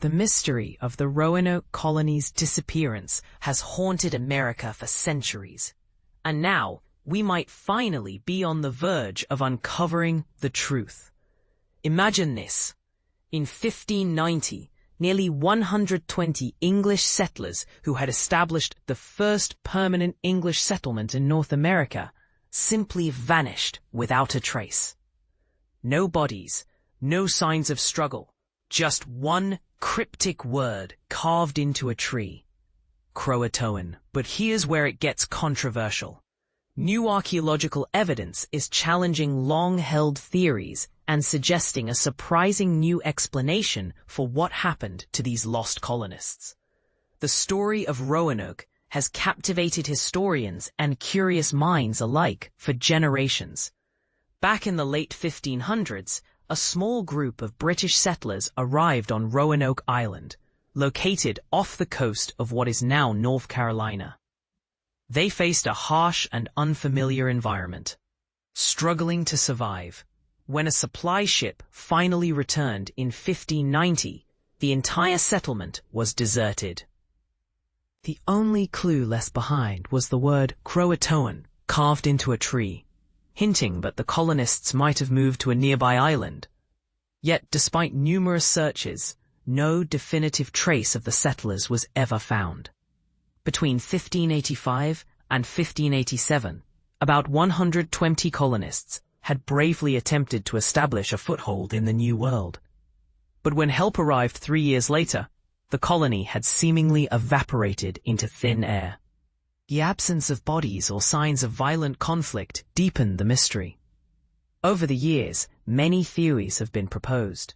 The mystery of the Roanoke Colony's disappearance has haunted America for centuries. And now, we might finally be on the verge of uncovering the truth. Imagine this. In 1590, nearly 120 English settlers who had established the first permanent English settlement in North America simply vanished without a trace. No bodies, no signs of struggle, just one cryptic word carved into a tree. Croatoan. But here's where it gets controversial. New archaeological evidence is challenging long-held theories and suggesting a surprising new explanation for what happened to these lost colonists. The story of Roanoke has captivated historians and curious minds alike for generations. Back in the late 1500s, a small group of British settlers arrived on Roanoke Island, located off the coast of what is now North Carolina. They faced a harsh and unfamiliar environment, struggling to survive. When a supply ship finally returned in 1590, the entire settlement was deserted. The only clue left behind was the word Croatoan carved into a tree, hinting that the colonists might have moved to a nearby island. Yet, despite numerous searches, no definitive trace of the settlers was ever found. Between 1585 and 1587, about 120 colonists had bravely attempted to establish a foothold in the New World. But when help arrived 3 years later, the colony had seemingly evaporated into thin air. The absence of bodies or signs of violent conflict deepened the mystery. Over the years, many theories have been proposed.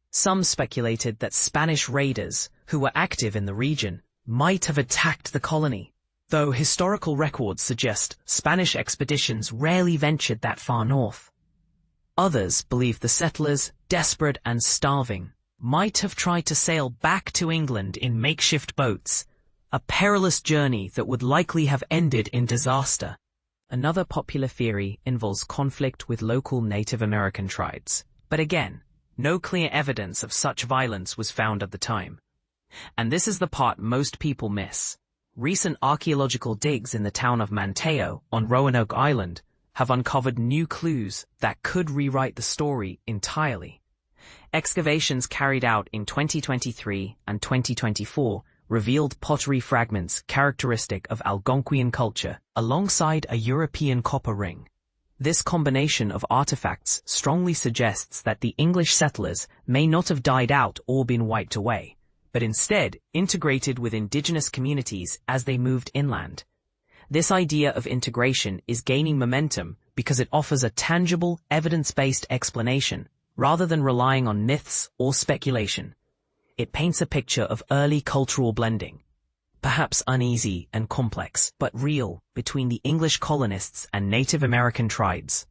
Some speculated that Spanish raiders, who were active in the region, might have attacked the colony, though historical records suggest Spanish expeditions rarely ventured that far north. Others believe the settlers, desperate and starving, might have tried to sail back to England in makeshift boats, a perilous journey that would likely have ended in disaster. Another popular theory involves conflict with local Native American tribes, but again, no clear evidence of such violence was found at the time. And this is the part most people miss. Recent archaeological digs in the town of Manteo on Roanoke Island have uncovered new clues that could rewrite the story entirely. Excavations carried out in 2023 and 2024 revealed pottery fragments characteristic of Algonquian culture alongside a European copper ring. This combination of artifacts strongly suggests that the English settlers may not have died out or been wiped away, but instead integrated with indigenous communities as they moved inland. This idea of integration is gaining momentum because it offers a tangible, evidence-based explanation, rather than relying on myths or speculation. It paints a picture of early cultural blending, perhaps uneasy and complex, but real, between the English colonists and Native American tribes.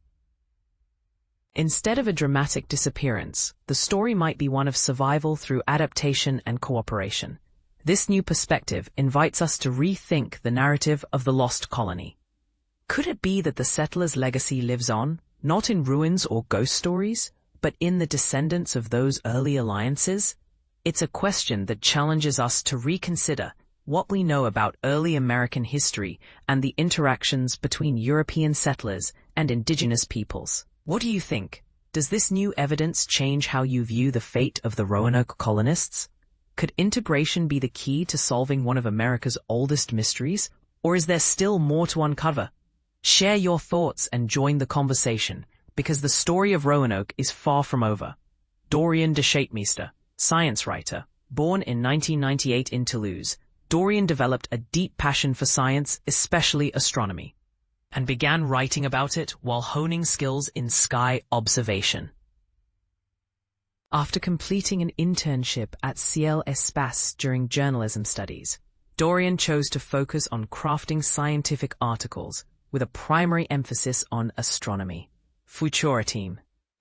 Instead of a dramatic disappearance, the story might be one of survival through adaptation and cooperation. This new perspective invites us to rethink the narrative of the Lost Colony. Could it be that the settlers' legacy lives on, not in ruins or ghost stories, but in the descendants of those early alliances? It's a question that challenges us to reconsider what we know about early American history and the interactions between European settlers and indigenous peoples. What do you think? Does this new evidence change how you view the fate of the Roanoke colonists? Could integration be the key to solving one of America's oldest mysteries, or is there still more to uncover? Share your thoughts and join the conversation, because the story of Roanoke is far from over. Dorian de Schaepmeester, science writer, born in 1998 in Toulouse, Dorian developed a deep passion for science, especially astronomy, and began writing about it while honing skills in sky observation. After completing an internship at Ciel Espace during journalism studies, Dorian chose to focus on crafting scientific articles with a primary emphasis on astronomy. Futura team.